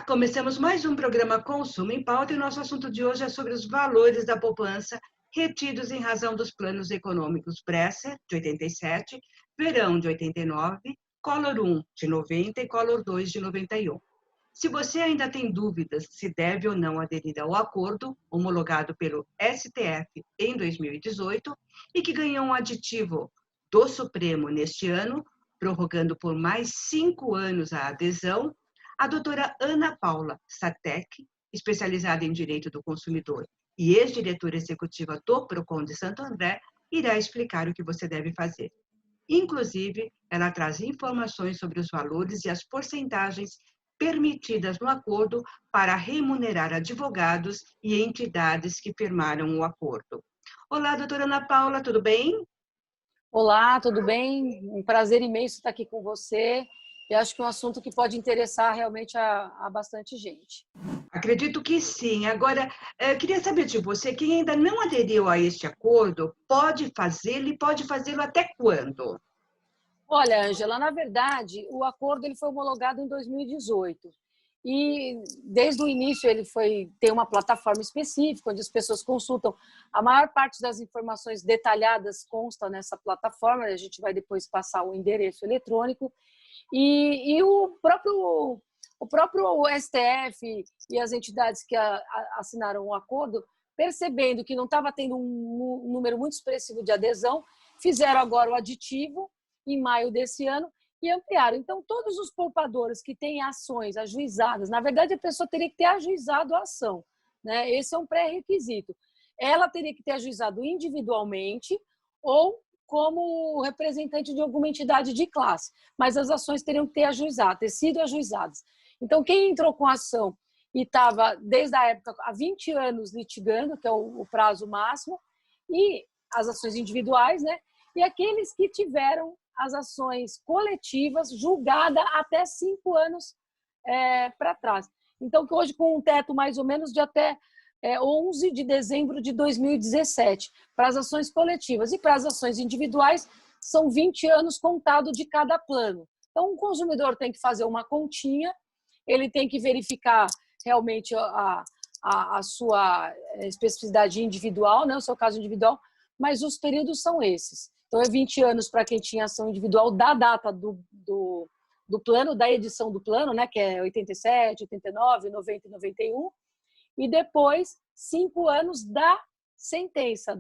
começamos mais um programa Consumo em Pauta e o nosso assunto de hoje é sobre os valores da poupança retidos em razão dos planos econômicos Bresser, de 87, Verão, de 89, Collor 1, de 90 e Collor 2, de 91. Se você ainda tem dúvidas se deve ou não aderir ao acordo homologado pelo STF em 2018 e que ganhou um aditivo do Supremo neste ano, prorrogando por mais 5 anos a adesão, a doutora Ana Paula Satek, especializada em Direito do Consumidor e ex-diretora executiva do Procon de Santo André, irá explicar o que você deve fazer. Inclusive, ela traz informações sobre os valores e as porcentagens permitidas no acordo para remunerar advogados e entidades que firmaram o acordo. Olá, doutora Ana Paula, tudo bem? Olá, tudo bem? Um prazer imenso estar aqui com você. Eu acho que é um assunto que pode interessar realmente a bastante gente. Acredito que sim. Agora, queria saber de você, quem ainda não aderiu a este acordo, pode fazê-lo e pode fazê-lo até quando? Olha, Ângela, na verdade, o acordo ele foi homologado em 2018. E desde o início ele tem uma plataforma específica onde as pessoas consultam. A maior parte das informações detalhadas consta nessa plataforma, a gente vai depois passar o endereço eletrônico. E o próprio STF e as entidades que assinaram o acordo, percebendo que não estava tendo um número muito expressivo de adesão, fizeram agora o aditivo em maio desse ano e ampliaram. Então, todos os poupadores que têm ações ajuizadas, na verdade, a pessoa teria que ter ajuizado a ação, né? Esse é um pré-requisito. Ela teria que ter ajuizado individualmente ou como representante de alguma entidade de classe, mas as ações teriam que ter sido ajuizadas. Então, quem entrou com a ação e estava, desde a época, há 20 anos litigando, que é o prazo máximo, e as ações individuais, né? E aqueles que tiveram as ações coletivas julgadas até 5 anos para trás. Então, que hoje com um teto mais ou menos de até 11 de dezembro de 2017 para as ações coletivas e para as ações individuais são 20 anos contado de cada plano. Então, o consumidor tem que fazer uma continha, ele tem que verificar realmente a sua especificidade individual, né, o seu caso individual, mas os períodos são esses. Então, é 20 anos para quem tinha ação individual da data do plano, da edição do plano, né, que é 87, 89, 90 e 91, e depois 5 anos da sentença,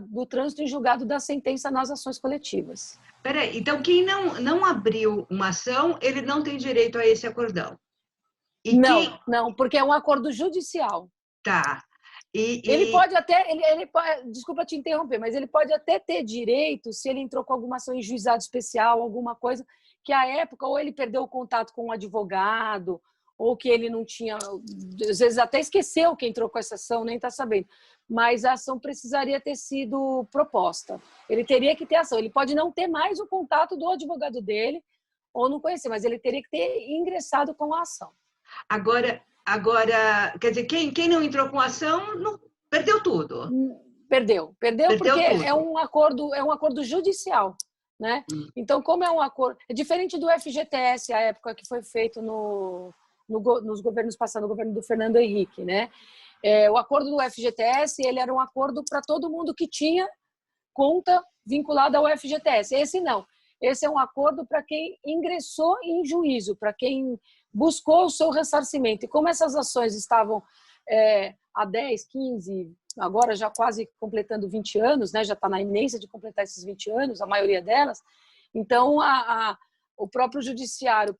do trânsito em julgado da sentença nas ações coletivas. Peraí, então quem não abriu uma ação, ele não tem direito a esse acordão? Não, porque é um acordo judicial. Tá. Ele pode até, desculpa te interromper, mas ele pode até ter direito, se ele entrou com alguma ação em juizado especial, alguma coisa, que à época ou ele perdeu o contato com um advogado, ou que ele não tinha, às vezes até esqueceu que entrou com essa ação, nem está sabendo. Mas a ação precisaria ter sido proposta. Ele teria que ter ação. Ele pode não ter mais o contato do advogado dele, ou não conhecer, mas ele teria que ter ingressado com a ação. Agora, quer dizer, quem não entrou com a ação, perdeu tudo. Perdeu porque tudo. é um acordo judicial. Né? Então, como é um acordo... É diferente do FGTS, a época que foi feito nos governos passados, no governo do Fernando Henrique, né? O acordo do FGTS, ele era um acordo para todo mundo que tinha conta vinculada ao FGTS. Esse não. Esse é um acordo para quem ingressou em juízo, para quem buscou o seu ressarcimento. E como essas ações estavam há 10, 15, agora já quase completando 20 anos, né? Já está na iminência de completar esses 20 anos, a maioria delas, então o próprio judiciário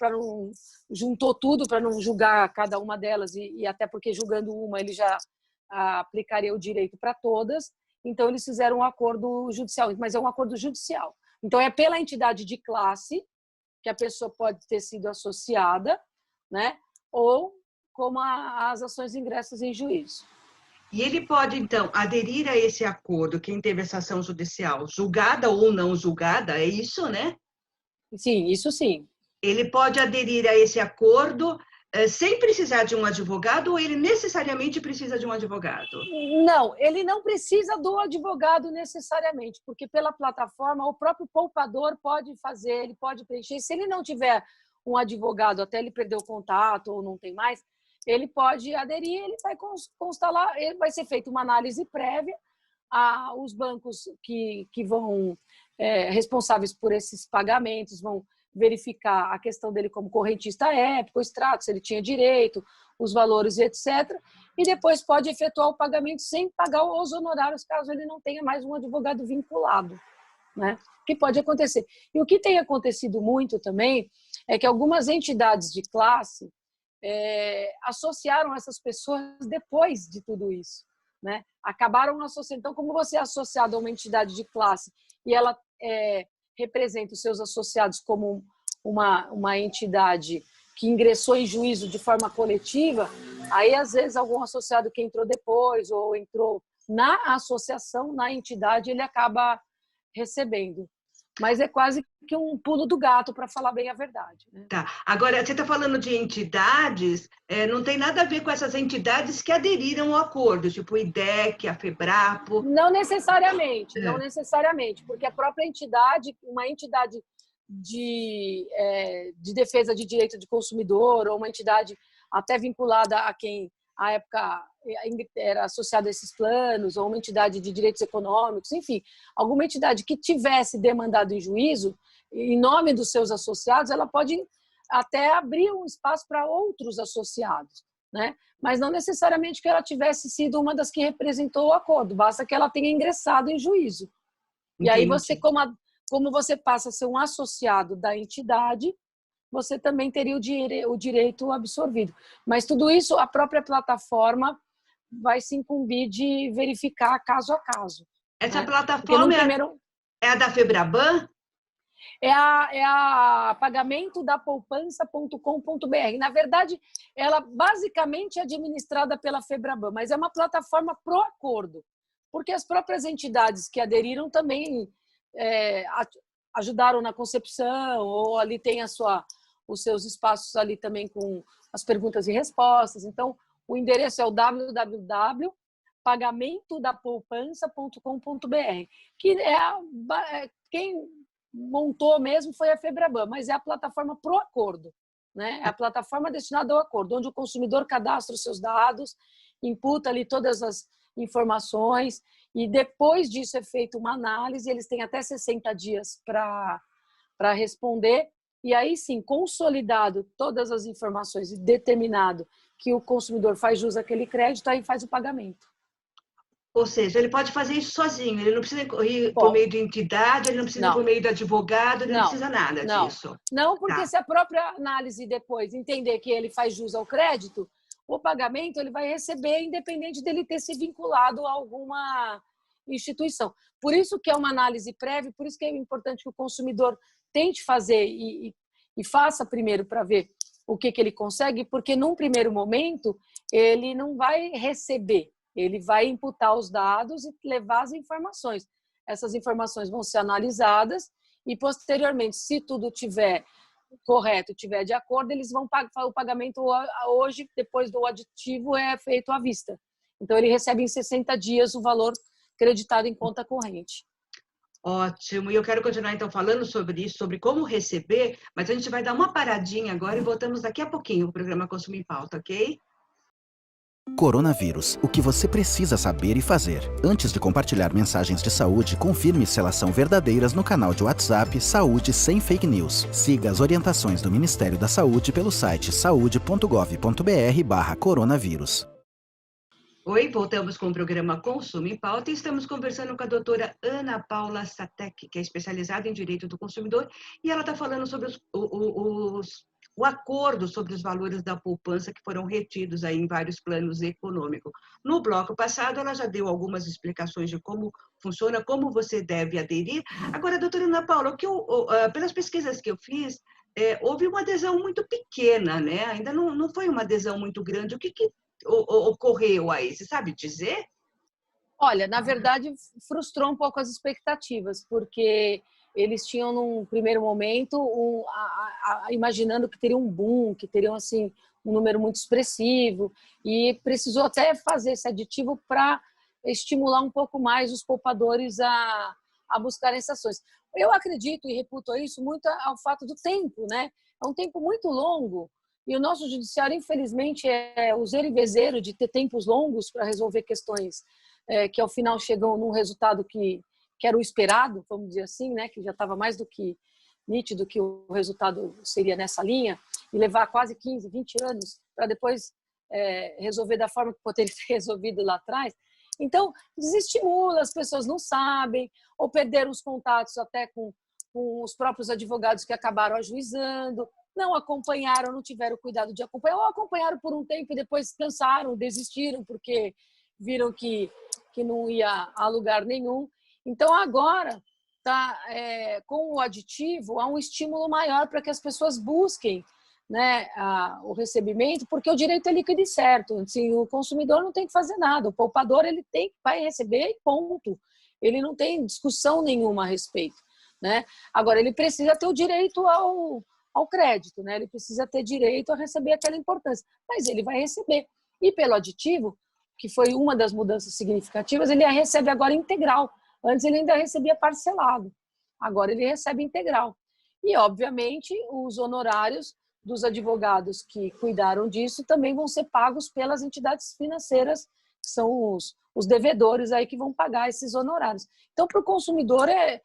juntou tudo para não julgar cada uma delas e até porque julgando uma ele já aplicaria o direito para todas, então eles fizeram um acordo judicial, mas é um acordo judicial. Então é pela entidade de classe que a pessoa pode ter sido associada, né? Ou como as ações ingressas em juízo. E ele pode, então, aderir a esse acordo, quem teve essa ação judicial, julgada ou não julgada, é isso, né? Sim, isso sim. Ele pode aderir a esse acordo sem precisar de um advogado ou ele necessariamente precisa de um advogado? Não, ele não precisa do advogado necessariamente, porque pela plataforma o próprio poupador pode fazer, ele pode preencher. Se ele não tiver um advogado até ele perder o contato ou não tem mais, ele pode aderir, ele vai constar lá, vai ser feita uma análise prévia, os bancos que vão responsáveis por esses pagamentos vão verificar a questão dele como correntista à época, o extrato, se ele tinha direito, os valores, etc. E depois pode efetuar o pagamento sem pagar os honorários, caso ele não tenha mais um advogado vinculado, né? Que pode acontecer. E o que tem acontecido muito também é que algumas entidades de classe associaram essas pessoas depois de tudo isso, né? Acabaram associando. Então, como você é associado a uma entidade de classe e ela representa os seus associados como uma entidade que ingressou em juízo de forma coletiva, aí, às vezes, algum associado que entrou depois ou entrou na associação, na entidade, ele acaba recebendo. Mas é quase que um pulo do gato, para falar bem a verdade, né? Tá. Agora, você está falando de entidades, não tem nada a ver com essas entidades que aderiram ao acordo, tipo o IDEC, a FEBRAPO. Não necessariamente, não necessariamente, porque a própria entidade, uma entidade de defesa de direito de consumidor, ou uma entidade até vinculada a quem, à época, era associada a esses planos, ou uma entidade de direitos econômicos, enfim, alguma entidade que tivesse demandado em juízo, em nome dos seus associados, ela pode até abrir um espaço para outros associados, né? Mas não necessariamente que ela tivesse sido uma das que representou o acordo, basta que ela tenha ingressado em juízo. Entendi. E aí você, como você passa a ser um associado da entidade, você também teria o direito absorvido. Mas tudo isso, a própria plataforma vai se incumbir de verificar caso a caso. Essa né? plataforma é a da FEBRABAN? É a pagamentodapoupança.com.br. Na verdade, ela basicamente é administrada pela FEBRABAN, mas é uma plataforma pro acordo, porque as próprias entidades que aderiram também ajudaram na concepção, ou ali tem os seus espaços ali também com as perguntas e respostas. Então, o endereço é o www.pagamentodapoupança.com.br, que quem montou mesmo foi a FEBRABAN, mas é a plataforma pro acordo, né? É a plataforma destinada ao acordo, onde o consumidor cadastra os seus dados, imputa ali todas as informações e depois disso é feita uma análise, eles têm até 60 dias para responder e aí sim, consolidado todas as informações e determinado que o consumidor faz jus àquele crédito, aí faz o pagamento. Ou seja, ele pode fazer isso sozinho, ele não precisa ir por meio de entidade, ele não precisa ir por meio de advogado, ele não precisa nada disso. Não, porque se a própria análise depois entender que ele faz jus ao crédito, o pagamento ele vai receber independente dele ter se vinculado a alguma instituição. Por isso que é uma análise prévia, por isso que é importante que o consumidor tente fazer e faça primeiro para ver o que ele consegue, porque num primeiro momento ele não vai receber, ele vai imputar os dados e levar as informações. Essas informações vão ser analisadas e, posteriormente, se tudo estiver correto, estiver de acordo, eles vão pagar o pagamento hoje, depois do aditivo, é feito à vista. Então, ele recebe em 60 dias o valor creditado em conta corrente. Ótimo. E eu quero continuar, então, falando sobre isso, sobre como receber, mas a gente vai dar uma paradinha agora e voltamos daqui a pouquinho o programa Consumo em Pauta, ok? Coronavírus, o que você precisa saber e fazer. Antes de compartilhar mensagens de saúde, confirme se elas são verdadeiras no canal de WhatsApp Saúde Sem Fake News. Siga as orientações do Ministério da Saúde pelo site saude.gov.br/coronavírus. Oi, voltamos com o programa Consumo em Pauta e estamos conversando com a doutora Ana Paula Satek, que é especializada em Direito do Consumidor, e ela está falando sobre o acordo sobre os valores da poupança que foram retidos aí em vários planos econômicos. No bloco passado, ela já deu algumas explicações de como funciona, como você deve aderir. Agora, doutora Ana Paula, pelas pesquisas que eu fiz, houve uma adesão muito pequena, né? Ainda não foi uma adesão muito grande. O que ocorreu aí? Você sabe dizer? Olha, na verdade, frustrou um pouco as expectativas, porque eles tinham, num primeiro momento, imaginando que teria um boom, que teriam assim, um número muito expressivo, e precisou até fazer esse aditivo para estimular um pouco mais os poupadores a buscarem essas ações. Eu acredito e reputo isso muito ao fato do tempo, né? É um tempo muito longo e o nosso judiciário, infelizmente, é useiro e vezeiro de ter tempos longos para resolver questões que, ao final, chegam num resultado que era o esperado, vamos dizer assim, né? Que já estava mais do que nítido que o resultado seria nessa linha, e levar quase 15, 20 anos para depois resolver da forma que poderia ter resolvido lá atrás. Então, desestimula, as pessoas não sabem, ou perderam os contatos até com os próprios advogados que acabaram ajuizando, não acompanharam, não tiveram cuidado de acompanhar, ou acompanharam por um tempo e depois cansaram, desistiram, porque viram que não ia a lugar nenhum. Então, agora, com o aditivo, há um estímulo maior para que as pessoas busquem, né, o recebimento, porque o direito é líquido e certo. Assim, o consumidor não tem que fazer nada, o poupador ele vai receber e ponto. Ele não tem discussão nenhuma a respeito, né? Agora, ele precisa ter o direito ao crédito, né? Ele precisa ter direito a receber aquela importância, mas ele vai receber. E pelo aditivo, que foi uma das mudanças significativas, ele recebe agora integral. Antes ele ainda recebia parcelado, agora ele recebe integral. E, obviamente, os honorários dos advogados que cuidaram disso também vão ser pagos pelas entidades financeiras, que são os devedores aí que vão pagar esses honorários. Então, para o consumidor é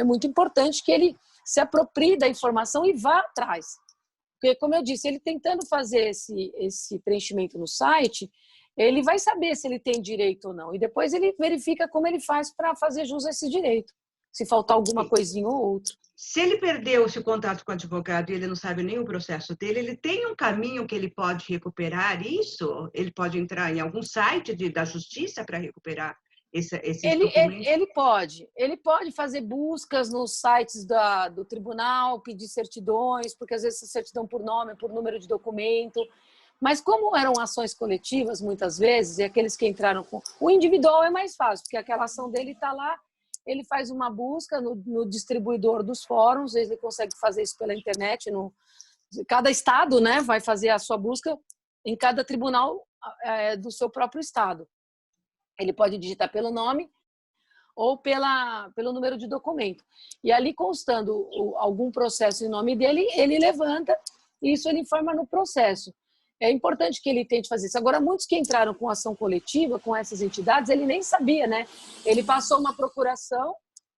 muito importante que ele se aproprie da informação e vá atrás. Porque, como eu disse, ele tentando fazer esse preenchimento no site, ele vai saber se ele tem direito ou não. E depois ele verifica como ele faz para fazer jus a esse direito, se faltar alguma coisinha ou outra. Se ele perdeu esse contato com o advogado e ele não sabe nem o processo dele, ele tem um caminho que ele pode recuperar isso? Ele pode entrar em algum site da justiça para recuperar esses documentos? Ele pode fazer buscas nos sites do tribunal, pedir certidões, porque às vezes certidão por nome, por número de documento. Mas como eram ações coletivas, muitas vezes, e aqueles que entraram com... O individual é mais fácil, porque aquela ação dele está lá, ele faz uma busca no distribuidor dos fóruns, ele consegue fazer isso pela internet. Cada estado, né, vai fazer a sua busca em cada tribunal do seu próprio estado. Ele pode digitar pelo nome ou pelo número de documento. E ali, constando algum processo em nome dele, ele levanta e isso ele informa no processo. É importante que ele tente fazer isso. Agora, muitos que entraram com ação coletiva, com essas entidades, ele nem sabia, né? Ele passou uma procuração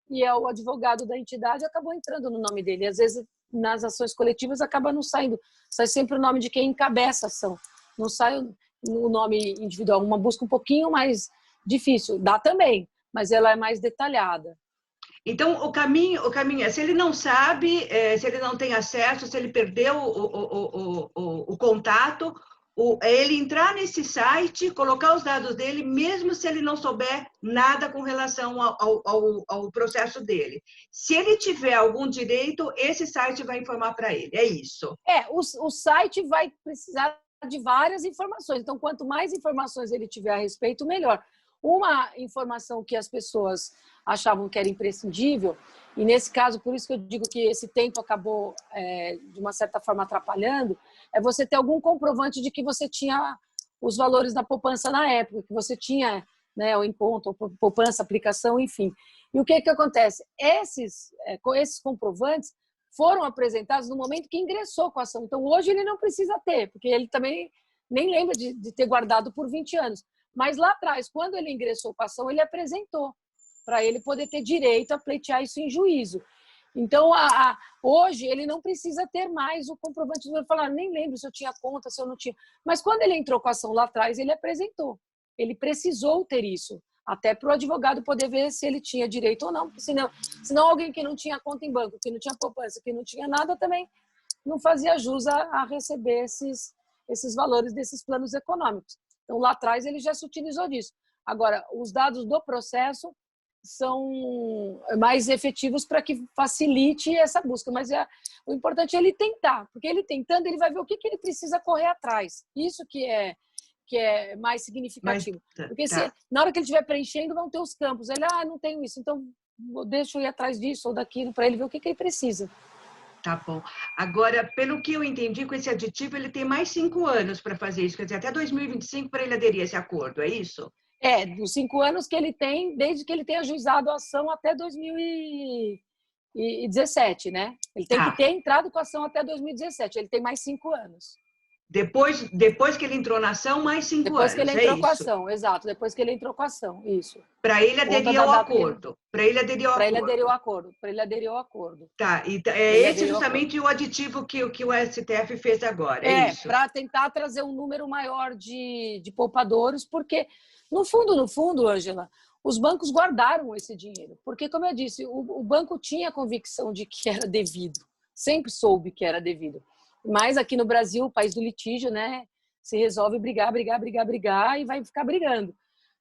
e o advogado da entidade acabou entrando no nome dele. Às vezes, nas ações coletivas, acaba não saindo. Sai sempre o nome de quem encabeça a ação. Não sai o nome individual. Uma busca um pouquinho mais difícil. Dá também, mas ela é mais detalhada. Então, o caminho é, se ele não sabe, se ele não tem acesso, se ele perdeu o contato, ele entrar nesse site, colocar os dados dele, mesmo se ele não souber nada com relação ao processo dele. Se ele tiver algum direito, esse site vai informar para ele, é isso? O site vai precisar de várias informações, então quanto mais informações ele tiver a respeito, melhor. Uma informação que as pessoas achavam que era imprescindível, e nesse caso, por isso que eu digo que esse tempo acabou, de uma certa forma, atrapalhando, é você ter algum comprovante de que você tinha os valores da poupança na época, que você tinha, né, o encontro, poupança, aplicação, enfim. E o que acontece? Esses comprovantes foram apresentados no momento que ingressou com a ação. Então, hoje ele não precisa ter, porque ele também nem lembra de ter guardado por 20 anos. Mas lá atrás, quando ele ingressou com a ação, ele apresentou para ele poder ter direito a pleitear isso em juízo. Então, hoje, ele não precisa ter mais o comprovante. Ele falar, nem lembro se eu tinha conta, se eu não tinha. Mas quando ele entrou com a ação lá atrás, ele apresentou. Ele precisou ter isso, até para o advogado poder ver se ele tinha direito ou não. Porque senão alguém que não tinha conta em banco, que não tinha poupança, que não tinha nada, também não fazia jus a receber esses valores desses planos econômicos. Então, lá atrás, ele já se utilizou disso. Agora, os dados do processo são mais efetivos para que facilite essa busca. Mas o importante é ele tentar, porque ele tentando, ele vai ver o que ele precisa correr atrás. Isso que é mais significativo. Porque na hora que ele estiver preenchendo, vão ter os campos. Ele, não tenho isso, então deixa eu ir atrás disso ou daquilo, para ele ver o que ele precisa. Tá bom. Agora, pelo que eu entendi, com esse aditivo, ele tem mais 5 anos para fazer isso, quer dizer, até 2025 para ele aderir a esse acordo, é isso? Dos 5 anos que ele tem, desde que ele tenha ajuizado a ação até 2017, né? Ele tem que ter entrado com a ação até 2017. Ele tem mais 5 anos. Depois que ele entrou na ação, mais 5 anos. Depois que ele entrou com a ação, exato. Depois que ele entrou com a ação, isso. Para ele aderir ao acordo. Para ele aderir ao acordo. Para ele aderir ao acordo. Tá, e esse é justamente o aditivo que o STF fez agora, é isso? Para tentar trazer um número maior de poupadores, porque, no fundo, Ângela, os bancos guardaram esse dinheiro. Porque, como eu disse, o banco tinha a convicção de que era devido. Sempre soube que era devido. Mas aqui no Brasil, o país do litígio, né, se resolve brigar e vai ficar brigando.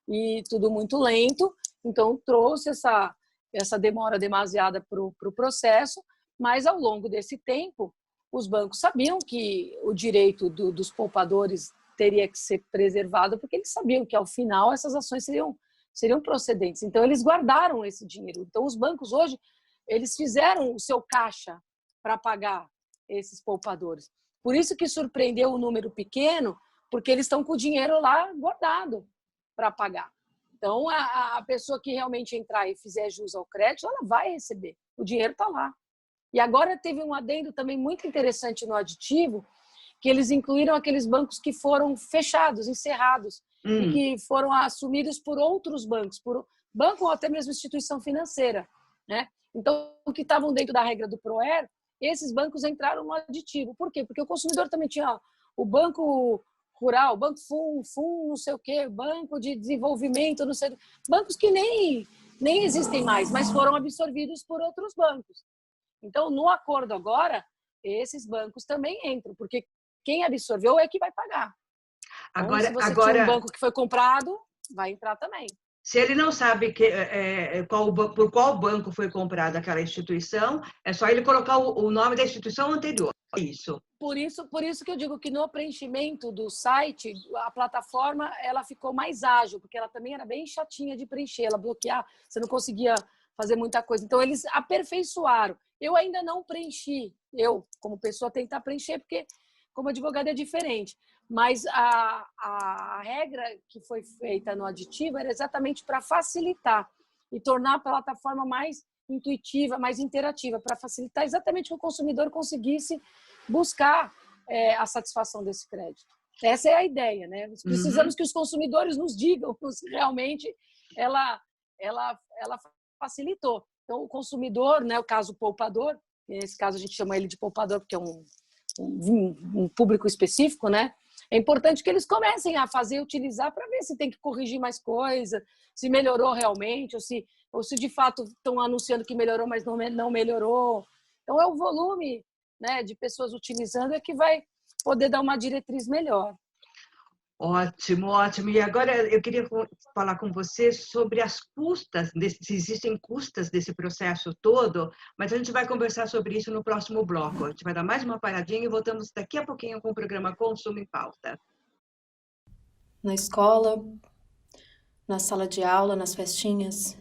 E tudo muito lento, então trouxe essa demora demasiada para o processo, mas ao longo desse tempo, os bancos sabiam que o direito dos poupadores teria que ser preservado, porque eles sabiam que ao final essas ações seriam procedentes. Então eles guardaram esse dinheiro. Então os bancos hoje, eles fizeram o seu caixa para pagar esses poupadores. Por isso que surpreendeu o número pequeno, porque eles estão com o dinheiro lá guardado para pagar. Então, a pessoa que realmente entrar e fizer jus ao crédito, ela vai receber. O dinheiro está lá. E agora teve um adendo também muito interessante no aditivo, que eles incluíram aqueles bancos que foram fechados, encerrados, e que foram assumidos por outros bancos, por banco ou até mesmo instituição financeira, né? Então, que estavam dentro da regra do PROER, esses bancos entraram no aditivo. Por quê? Porque o consumidor também tinha o Banco Rural, Banco FUN, não sei o quê, Banco de Desenvolvimento, não sei, bancos que nem existem mais, mas foram absorvidos por outros bancos. Então, no acordo agora, esses bancos também entram, porque quem absorveu é que vai pagar. Então, se você tinha um banco que foi comprado, vai entrar também. Se ele não sabe por qual banco foi comprada aquela instituição, é só ele colocar o nome da instituição anterior. Isso. Por isso que eu digo que no preenchimento do site, a plataforma ela ficou mais ágil, porque ela também era bem chatinha de preencher, ela bloquear, você não conseguia fazer muita coisa. Então, eles aperfeiçoaram. Eu ainda não preenchi, eu, como pessoa, tentar preencher, porque como advogado é diferente. Mas a regra que foi feita no aditivo era exatamente para facilitar e tornar a plataforma mais intuitiva, mais interativa, para facilitar exatamente que o consumidor conseguisse buscar a satisfação desse crédito. Essa é a ideia, né? Nós precisamos que os consumidores nos digam se realmente ela facilitou. Então, o consumidor, né, o caso poupador, nesse caso a gente chama ele de poupador porque é um público específico, né? É importante que eles comecem a utilizar para ver se tem que corrigir mais coisa, se melhorou realmente, ou se de fato estão anunciando que melhorou, mas não melhorou. Então, é o volume, né, de pessoas utilizando é que vai poder dar uma diretriz melhor. Ótimo, ótimo. E agora eu queria falar com você sobre as custas, se existem custas desse processo todo, mas a gente vai conversar sobre isso no próximo bloco. A gente vai dar mais uma paradinha e voltamos daqui a pouquinho com o programa Consumo em Pauta. Na escola, na sala de aula, nas festinhas,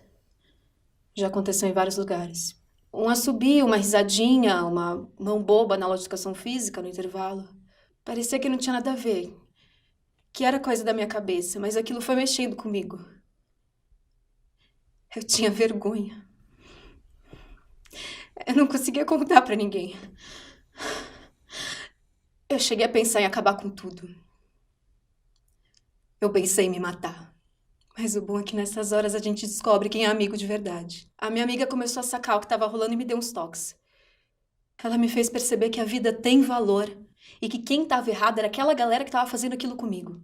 já aconteceu em vários lugares. Um assobio, uma risadinha, uma mão boba na aula de educação física no intervalo. Parecia que não tinha nada a ver, que era coisa da minha cabeça, mas aquilo foi mexendo comigo. Eu tinha vergonha. Eu não conseguia contar pra ninguém. Eu cheguei a pensar em acabar com tudo. Eu pensei em me matar. Mas o bom é que nessas horas a gente descobre quem é amigo de verdade. A minha amiga começou a sacar o que estava rolando e me deu uns toques. Ela me fez perceber que a vida tem valor e que quem estava errado era aquela galera que estava fazendo aquilo comigo.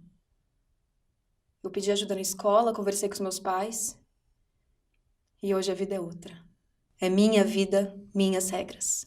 Eu pedi ajuda na escola, conversei com os meus pais. E hoje a vida é outra. É minha vida, minhas regras.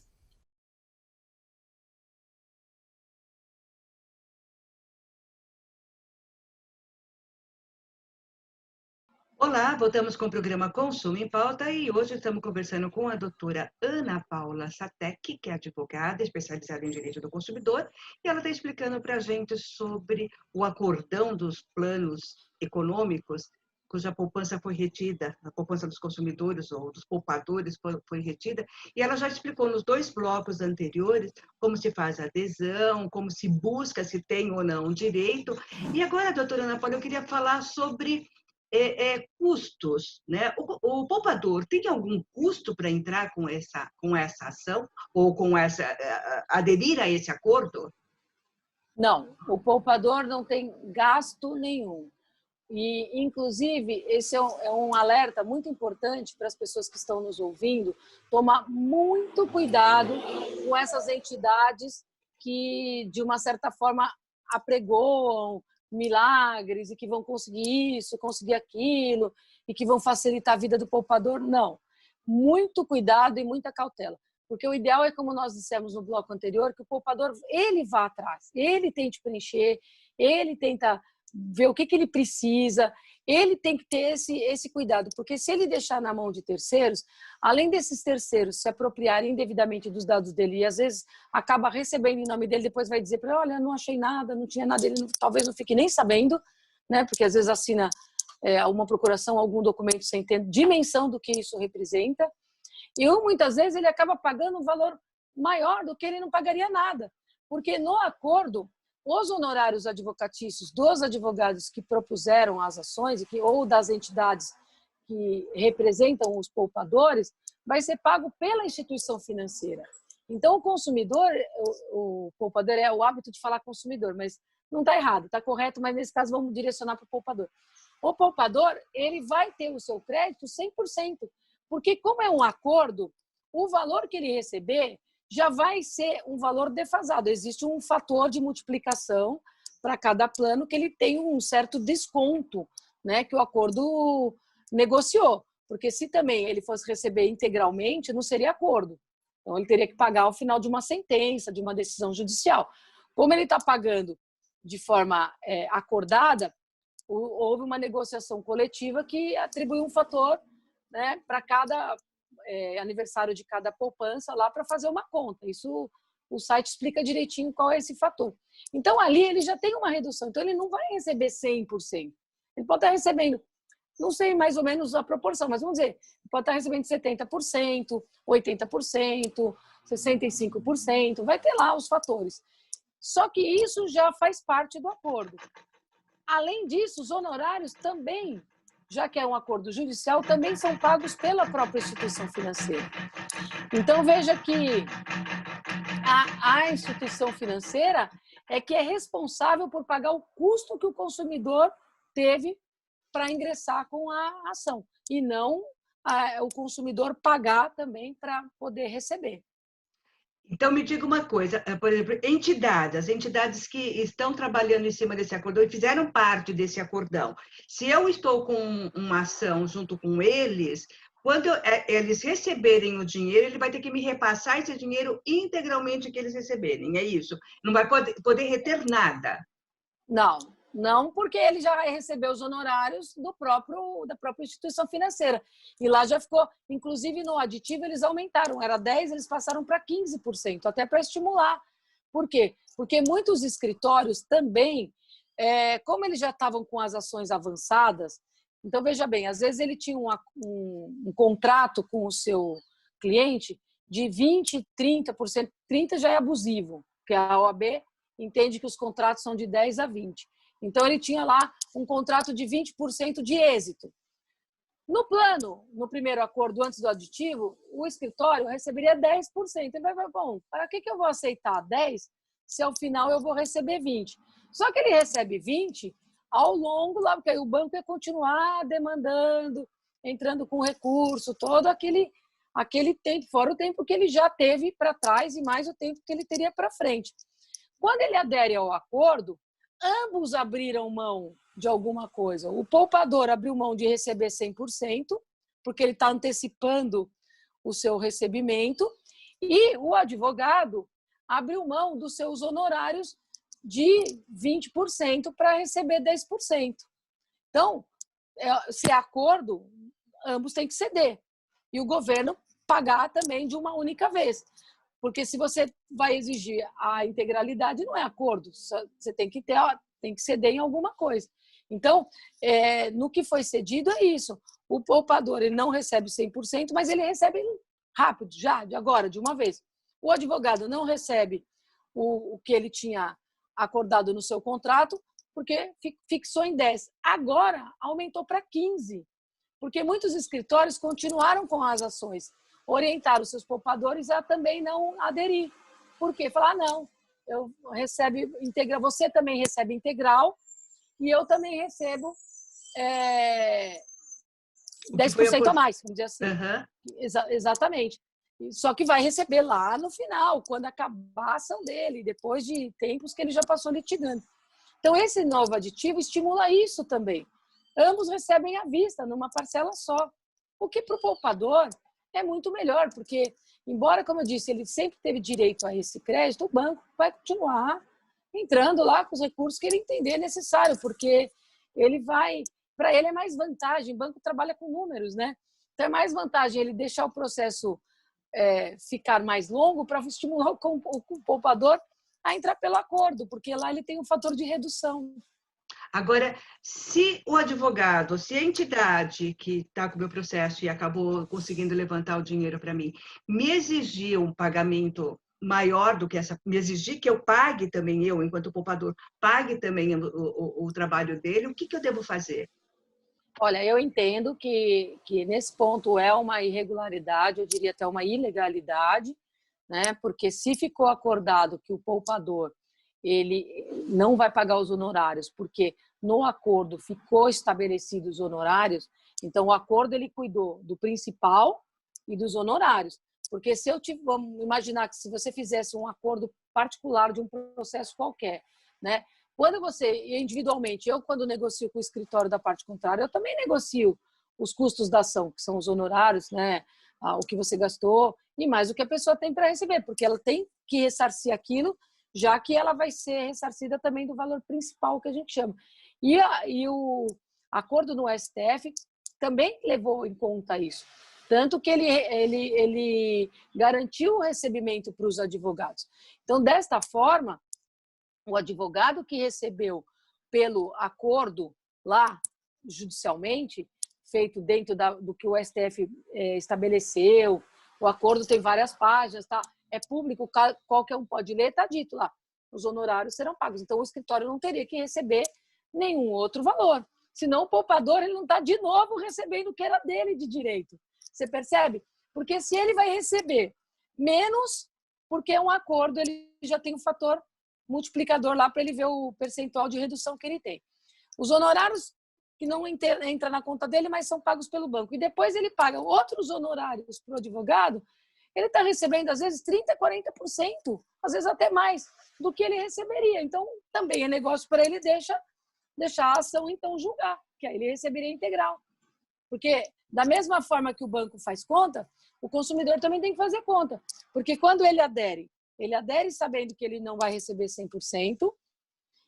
Olá, voltamos com o programa Consumo em Pauta e hoje estamos conversando com a doutora Ana Paula Satek, que é advogada especializada em direito do consumidor, e ela está explicando para a gente sobre o acordão dos planos econômicos, cuja poupança foi retida, a poupança dos consumidores ou dos poupadores foi retida, e ela já explicou nos 2 blocos anteriores como se faz a adesão, como se busca se tem ou não direito. E agora, doutora Ana Paula, eu queria falar sobre custos, né? O poupador tem algum custo para entrar com essa ação ou aderir a esse acordo? Não, o poupador não tem gasto nenhum. E, inclusive, esse é um alerta muito importante para as pessoas que estão nos ouvindo, tomar muito cuidado com essas entidades que, de uma certa forma, apregoam milagres e que vão conseguir isso, conseguir aquilo, e que vão facilitar a vida do poupador. Não. Muito cuidado e muita cautela. Porque o ideal é, como nós dissemos no bloco anterior, que o poupador, ele vá atrás, ele tente preencher, ele tenta ver o que ele precisa, ele tem que ter esse cuidado, porque se ele deixar na mão de terceiros, além desses terceiros se apropriarem indevidamente dos dados dele, e às vezes acaba recebendo em nome dele, depois vai dizer para ele, olha, não achei nada, não tinha nada, ele talvez não fique nem sabendo, né? Porque às vezes assina uma procuração, algum documento sem ter dimensão do que isso representa, e muitas vezes ele acaba pagando um valor maior do que ele não pagaria nada, porque no acordo, os honorários advocatícios dos advogados que propuseram as ações ou das entidades que representam os poupadores vai ser pago pela instituição financeira. Então, o consumidor, o poupador é o hábito de falar consumidor, mas não está errado, está correto, mas nesse caso vamos direcionar para o poupador. O poupador, ele vai ter o seu crédito 100%, porque como é um acordo, o valor que ele receber já vai ser um valor defasado. Existe um fator de multiplicação para cada plano que ele tem um certo desconto, né, que o acordo negociou. Porque se também ele fosse receber integralmente, não seria acordo. Então, ele teria que pagar ao final de uma sentença, de uma decisão judicial. Como ele está pagando de forma acordada, houve uma negociação coletiva que atribuiu um fator, né, para cada aniversário de cada poupança lá para fazer uma conta. Isso o site explica direitinho qual é esse fator. Então, ali ele já tem uma redução. Então, ele não vai receber 100%. Ele pode estar recebendo, não sei mais ou menos a proporção, mas vamos dizer, pode estar recebendo 70%, 80%, 65%. Vai ter lá os fatores. Só que isso já faz parte do acordo. Além disso, os honorários também, já que é um acordo judicial, também são pagos pela própria instituição financeira. Então, veja que a instituição financeira é que é responsável por pagar o custo que o consumidor teve para ingressar com a ação, e não o consumidor pagar também para poder receber. Então, me diga uma coisa, por exemplo, as entidades que estão trabalhando em cima desse acordão e fizeram parte desse acordão, se eu estou com uma ação junto com eles, quando eles receberem o dinheiro, ele vai ter que me repassar esse dinheiro integralmente que eles receberem, é isso? Não vai poder reter nada? Não, porque ele já recebeu os honorários da própria instituição financeira. E lá já ficou, inclusive no aditivo eles aumentaram, era 10%, eles passaram para 15%, até para estimular. Por quê? Porque muitos escritórios também, como eles já estavam com as ações avançadas, então veja bem, às vezes ele tinha um contrato com o seu cliente de 20%, 30%, 30% já é abusivo, porque a OAB entende que os contratos são de 10% a 20%. Então, ele tinha lá um contrato de 20% de êxito. No plano, no primeiro acordo, antes do aditivo, o escritório receberia 10%. Ele vai falar, bom, para que eu vou aceitar 10% se ao final eu vou receber 20%? Só que ele recebe 20% ao longo, lá, porque aí o banco ia continuar demandando, entrando com recurso, todo aquele tempo, fora o tempo que ele já teve para trás e mais o tempo que ele teria para frente. Quando ele adere ao acordo, ambos abriram mão de alguma coisa. O poupador abriu mão de receber 100%, porque ele está antecipando o seu recebimento, e o advogado abriu mão dos seus honorários de 20% para receber 10%. Então, se é acordo, ambos têm que ceder. E o governo pagar também de uma única vez. Porque se você vai exigir a integralidade, não é acordo. Você tem que ceder em alguma coisa. Então, no que foi cedido é isso. O poupador ele não recebe 100%, mas ele recebe rápido, já, de agora, de uma vez. O advogado não recebe o que ele tinha acordado no seu contrato, porque fixou em 10. Agora, aumentou para 15, porque muitos escritórios continuaram com as ações, orientaram os seus poupadores a também não aderir. Por quê? Falar, não, você também recebe integral e eu também recebo 10% a mais, vamos dizer assim. Exatamente. Só que vai receber lá no final, quando acabar a ação dele, depois de tempos que ele já passou litigando. Então, esse novo aditivo estimula isso também. Ambos recebem à vista, numa parcela só. O que para o poupador é muito melhor, porque, embora, como eu disse, ele sempre teve direito a esse crédito, o banco vai continuar entrando lá com os recursos que ele entender necessário, porque para ele é mais vantagem, o banco trabalha com números, né? Então, é mais vantagem ele deixar o processo ficar mais longo para estimular o poupador a entrar pelo acordo, porque lá ele tem um fator de redução. Agora, se o advogado, se a entidade que está com o meu processo e acabou conseguindo levantar o dinheiro para mim, me exigir um pagamento maior do que me exigir que eu pague também, eu, enquanto poupador, pague também o trabalho dele, o que eu devo fazer? Olha, eu entendo que nesse ponto é uma irregularidade, eu diria até uma ilegalidade, né? Porque se ficou acordado que o poupador ele não vai pagar os honorários, porque no acordo ficou estabelecidos os honorários, então o acordo ele cuidou do principal e dos honorários. Porque vamos imaginar que se você fizesse um acordo particular de um processo qualquer, né? Quando você, individualmente, quando negocio com o escritório da parte contrária, eu também negocio os custos da ação, que são os honorários, né? O que você gastou e mais o que a pessoa tem para receber, porque ela tem que ressarcir aquilo, já que ela vai ser ressarcida também do valor principal que a gente chama. E o acordo no STF também levou em conta isso. Tanto que ele garantiu o recebimento para os advogados. Então, desta forma, o advogado que recebeu pelo acordo lá, judicialmente, feito dentro do que o STF estabeleceu, o acordo tem várias páginas, tá? É público, qualquer um pode ler, está dito lá. Os honorários serão pagos. Então, o escritório não teria que receber nenhum outro valor. Senão, o poupador ele não está de novo recebendo o que era dele de direito. Você percebe? Porque se ele vai receber menos, porque é um acordo, ele já tem um fator multiplicador lá para ele ver o percentual de redução que ele tem. Os honorários que não entram na conta dele, mas são pagos pelo banco. E depois ele paga outros honorários para o advogado, ele está recebendo, às vezes, 30%, 40%, às vezes até mais, do que ele receberia. Então, também é negócio para ele deixar a ação, então, julgar, que aí ele receberia integral. Porque, da mesma forma que o banco faz conta, o consumidor também tem que fazer conta. Porque quando ele adere sabendo que ele não vai receber 100%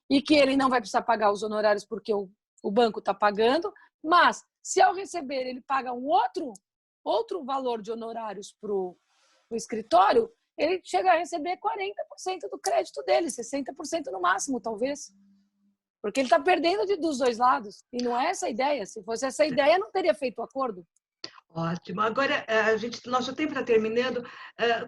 e que ele não vai precisar pagar os honorários porque o banco está pagando, mas se ao receber ele paga um outro valor de honorários para o escritório, ele chega a receber 40% do crédito dele, 60% no máximo, talvez. Porque ele está perdendo dos dois lados. E não é essa a ideia. Se fosse essa a ideia, não teria feito o acordo. Ótimo. Agora, nosso tempo está terminando.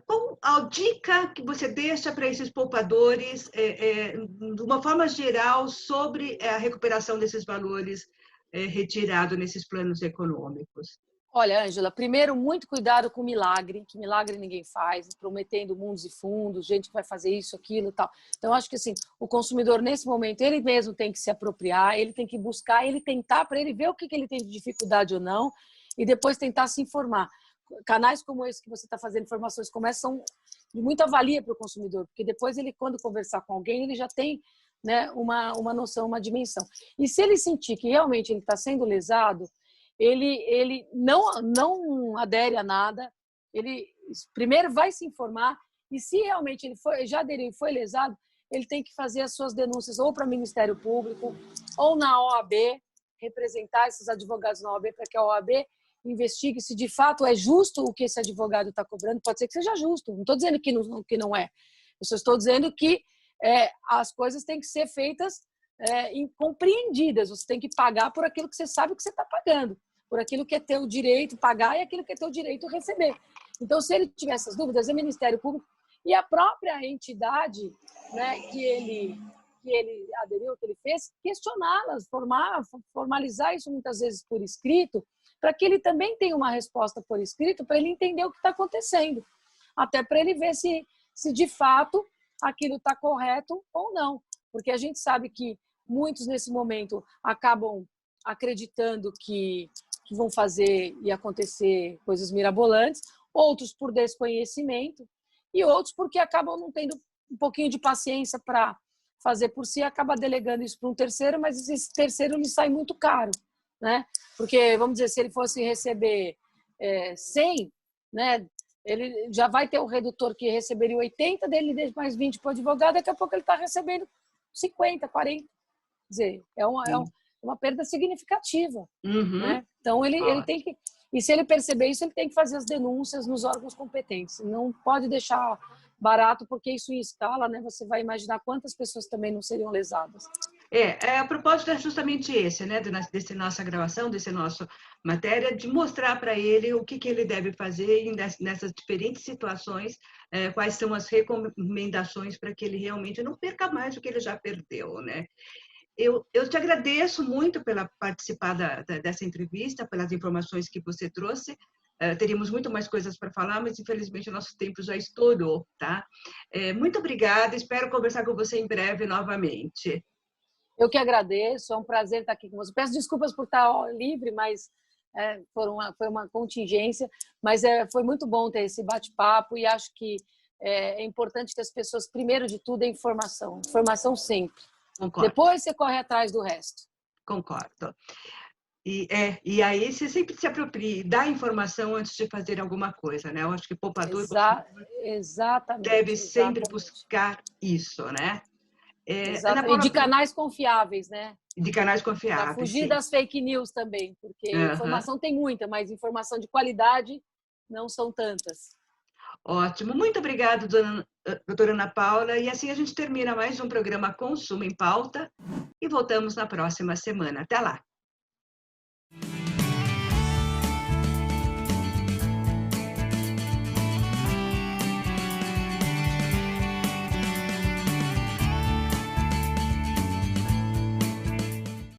Qual a dica que você deixa para esses poupadores, de uma forma geral, sobre a recuperação desses valores retirados nesses planos econômicos? Olha, Ângela, primeiro, muito cuidado com milagre, que milagre ninguém faz, prometendo mundos e fundos, gente que vai fazer isso, aquilo e tal. Então, acho que assim, o consumidor, nesse momento, ele mesmo tem que se apropriar, ele tem que buscar, ele tentar para ele ver o que ele tem de dificuldade ou não, e depois tentar se informar. Canais como esse que você está fazendo, informações como essa, são de muita valia para o consumidor, porque depois ele, quando conversar com alguém, ele já tem, né, uma noção, uma dimensão. E se ele sentir que realmente ele está sendo lesado, ele não adere a nada, ele primeiro vai se informar, e se realmente ele já aderiu e foi lesado, ele tem que fazer as suas denúncias ou para o Ministério Público ou na OAB, representar esses advogados na OAB para que a OAB investigue se de fato é justo o que esse advogado está cobrando. Pode ser que seja justo, não estou dizendo que não é. Eu só estou dizendo que as coisas têm que ser feitas compreendidas. Você tem que pagar por aquilo que você sabe que você está pagando, por aquilo que é teu direito pagar e aquilo que é teu direito receber. Então, se ele tiver essas dúvidas, é o Ministério Público e a própria entidade, né, que que ele aderiu, que ele fez, questioná-las, formalizar isso muitas vezes por escrito, para que ele também tenha uma resposta por escrito, para ele entender o que está acontecendo, até para ele ver se de fato aquilo está correto ou não, porque a gente sabe que muitos nesse momento acabam acreditando que vão fazer e acontecer coisas mirabolantes, outros por desconhecimento e outros porque acabam não tendo um pouquinho de paciência para fazer por si, acaba delegando isso para um terceiro, mas esse terceiro lhe sai muito caro, né? Porque, vamos dizer, se ele fosse receber 100, né, ele já vai ter o redutor que receberia 80, dele mais 20 para o advogado, daqui a pouco ele está recebendo 50, 40. Quer dizer, é uma perda significativa. Né? Então, ele tem que... E se ele perceber isso, ele tem que fazer as denúncias nos órgãos competentes. Não pode deixar barato, porque isso em escala, né? Você vai imaginar quantas pessoas também não seriam lesadas. A propósito é justamente esse, né? Dessa nossa gravação, dessa nossa matéria, de mostrar para ele o que ele deve fazer nessas diferentes situações, quais são as recomendações para que ele realmente não perca mais o que ele já perdeu, né? Eu te agradeço muito pela participar dessa entrevista, pelas informações que você trouxe. Teríamos muito mais coisas para falar, mas infelizmente o nosso tempo já estourou, tá? Muito obrigada, espero conversar com você em breve novamente. Eu que agradeço, é um prazer estar aqui com você. Peço desculpas por estar livre, mas foi uma contingência, mas foi muito bom ter esse bate-papo e acho que é importante que as pessoas, primeiro de tudo, é informação sempre. Concordo. Depois você corre atrás do resto. Concordo. E aí você sempre se apropria, dá informação antes de fazer alguma coisa, né? Eu acho que poupador exatamente, deve sempre buscar isso, né? Ana Paula, e de canais confiáveis, né? De canais confiáveis, para fugir sim. Das fake news também, porque informação tem muita, mas informação de qualidade não são tantas. Ótimo, muito obrigada, doutora Ana Paula. E assim a gente termina mais um programa Consumo em Pauta e voltamos na próxima semana. Até lá!